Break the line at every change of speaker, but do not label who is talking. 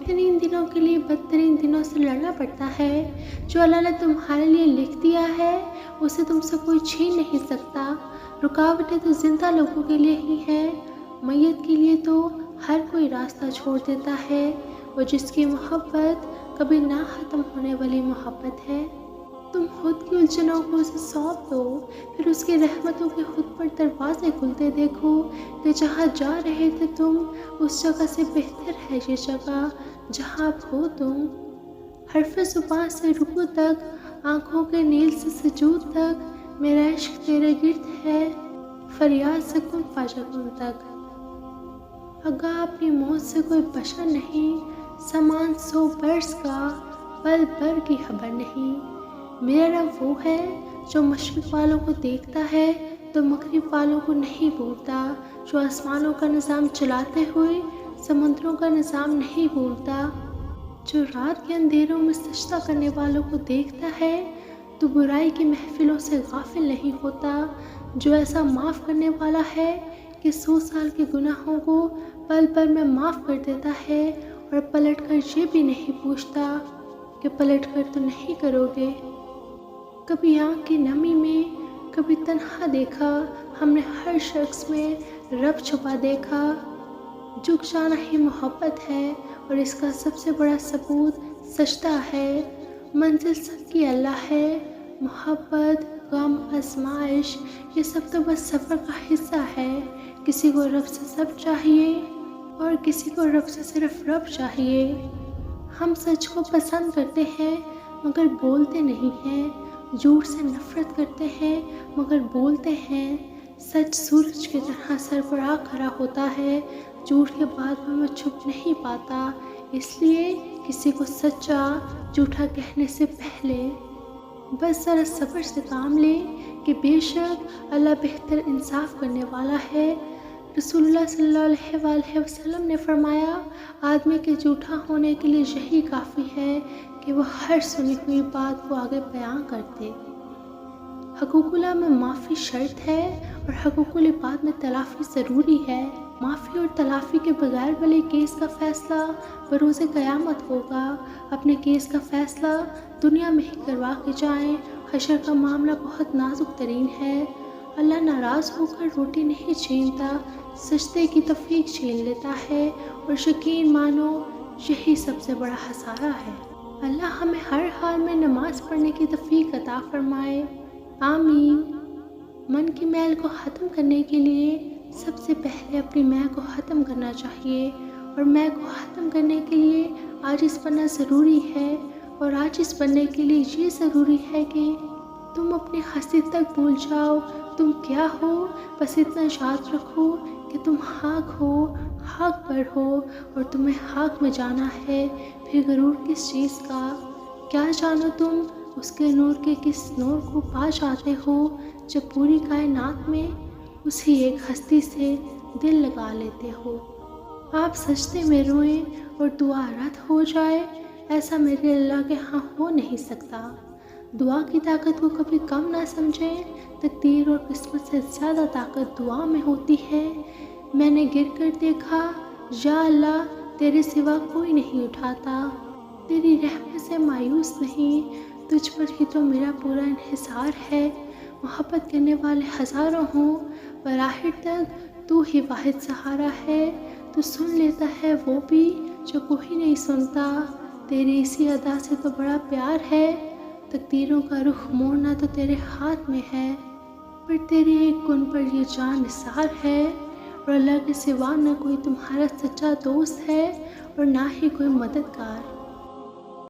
بہترین دنوں کے لیے بدترین دنوں سے لڑنا پڑتا ہے۔ جو اللہ نے تمہارے لیے لکھ دیا ہے اسے تم سے کوئی چھین نہیں سکتا۔ رکاوٹیں تو زندہ لوگوں کے لیے ہی ہیں، میت کے لیے تو ہر کوئی راستہ چھوڑ دیتا ہے، وہ جس کی محبت کبھی نہ ختم ہونے والی محبت ہے۔ تم خود کی الجھنوں کو اسے سونپ دو، پھر اس کی رحمتوں کے خود پر دروازے کھلتے دیکھو کہ جہاں جا رہے تھے تم اس جگہ سے بہتر ہے یہ جگہ جہاں اب ہو تم۔ حرف زبان سے رکوع تک، آنکھوں کے نیل سے سجود تک، میرا عشق تیرے گرد ہے، فریاد سے کن فیکون تک۔ آگاہ اپنی موت سے کوئی بشر نہیں، سامان 100 برس کا، پل بھر کی خبر نہیں۔ میرا رب وہ ہے جو مشرق والوں کو دیکھتا ہے تو مغرب والوں کو نہیں بھولتا، جو آسمانوں کا نظام چلاتے ہوئے سمندروں کا نظام نہیں بھولتا، جو رات کے اندھیروں میں سجدہ کرنے والوں کو دیکھتا ہے تو برائی کی محفلوں سے غافل نہیں ہوتا، جو ایسا معاف کرنے والا ہے کہ 100 سال کے گناہوں کو پل بھر میں معاف کر دیتا ہے اور پلٹ کر یہ بھی نہیں پوچھتا کہ پلٹ کر تو نہیں کرو گے۔ کبھی آنکھ کی نمی میں، کبھی تنہا دیکھا ہم نے ہر شخص میں رب چھپا دیکھا۔ جھک جانا ہی محبت ہے اور اس کا سب سے بڑا ثبوت سجدہ ہے۔ منزل سب کی اللہ ہے، محبت، غم، آزمائش یہ سب تو بس سفر کا حصہ ہے۔ کسی کو رب سے سب چاہیے اور کسی کو رب سے صرف رب چاہیے۔ ہم سچ کو پسند کرتے ہیں مگر بولتے نہیں ہیں، جھوٹ سے نفرت کرتے ہیں مگر بولتے ہیں۔ سچ سورج کی طرح سربراہ کھڑا ہوتا ہے، جھوٹ کے بعد میں چھپ نہیں پاتا، اس لیے کسی کو سچا جھوٹا کہنے سے پہلے بس ذرا صبر سے کام لے کہ بے شک اللہ بہتر انصاف کرنے والا ہے۔ رسول اللہ صلی اللہ علیہ وآلہ وسلم نے فرمایا، آدمی کے جھوٹا ہونے کے لیے یہی کافی ہے کہ وہ ہر سنی ہوئی بات کو آگے بیان کر دے۔ حقوق اللہ میں معافی شرط ہے اور حقوق العباد میں تلافی ضروری ہے۔ معافی اور تلافی کے بغیر والے کیس کا فیصلہ بروز قیامت ہوگا۔ اپنے کیس کا فیصلہ دنیا میں ہی کروا کے جائیں، حشر کا معاملہ بہت نازک ترین ہے۔ اللہ ناراض ہو کر روٹی نہیں چھینتا، سجدے کی توفیق چھین لیتا ہے، اور یقین مانو یہی سب سے بڑا خسارہ ہے۔ اللہ ہمیں ہر حال میں نماز پڑھنے کی توفیق عطا فرمائے، آمین۔ من کی میل کو ختم کرنے کے لیے سب سے پہلے اپنی میں کو ختم کرنا چاہیے، اور میں کو ختم کرنے کے لیے عاجز بننا ضروری ہے، اور عاجز بننے کے لیے یہ ضروری ہے کہ تم اپنی حیثیت تک بھول جاؤ تم کیا ہو، بس اتنا یاد رکھو کہ تم حق ہو، حق پر ہو، اور تمہیں حق میں جانا ہے۔ پھر غرور کس چیز کا، کیا جانو تم اس کے نور کے کس نور کو پا جاتے ہو جب پوری کائنات میں اسی ایک ہستی سے دل لگا لیتے ہو۔ آپ سجدے میں روئیں اور دعا رد ہو جائے، ایسا میرے اللہ کے ہاں ہو نہیں سکتا۔ دعا کی طاقت کو کبھی کم نہ سمجھیں، تقدیر اور قسمت سے زیادہ طاقت دعا میں ہوتی ہے۔ میں نے گر کر دیکھا، یا اللہ تیرے سوا کوئی نہیں اٹھاتا، تیری رحمت سے مایوس نہیں، تجھ پر ہی تو میرا پورا انحصار ہے۔ محبت کرنے والے ہزاروں ہوں، پر آخر تک تو ہی واحد سہارا ہے، تو سن لیتا ہے وہ بھی جو کوئی نہیں سنتا، تیری اسی ادا سے تو بڑا پیار ہے، تقدیروں کا رخ موڑنا تو تیرے ہاتھ میں ہے، پر تیری ایک کن پر یہ جان نثار ہے، اور اللہ کے سوا نہ کوئی تمہارا سچا دوست ہے اور نہ ہی کوئی مددگار۔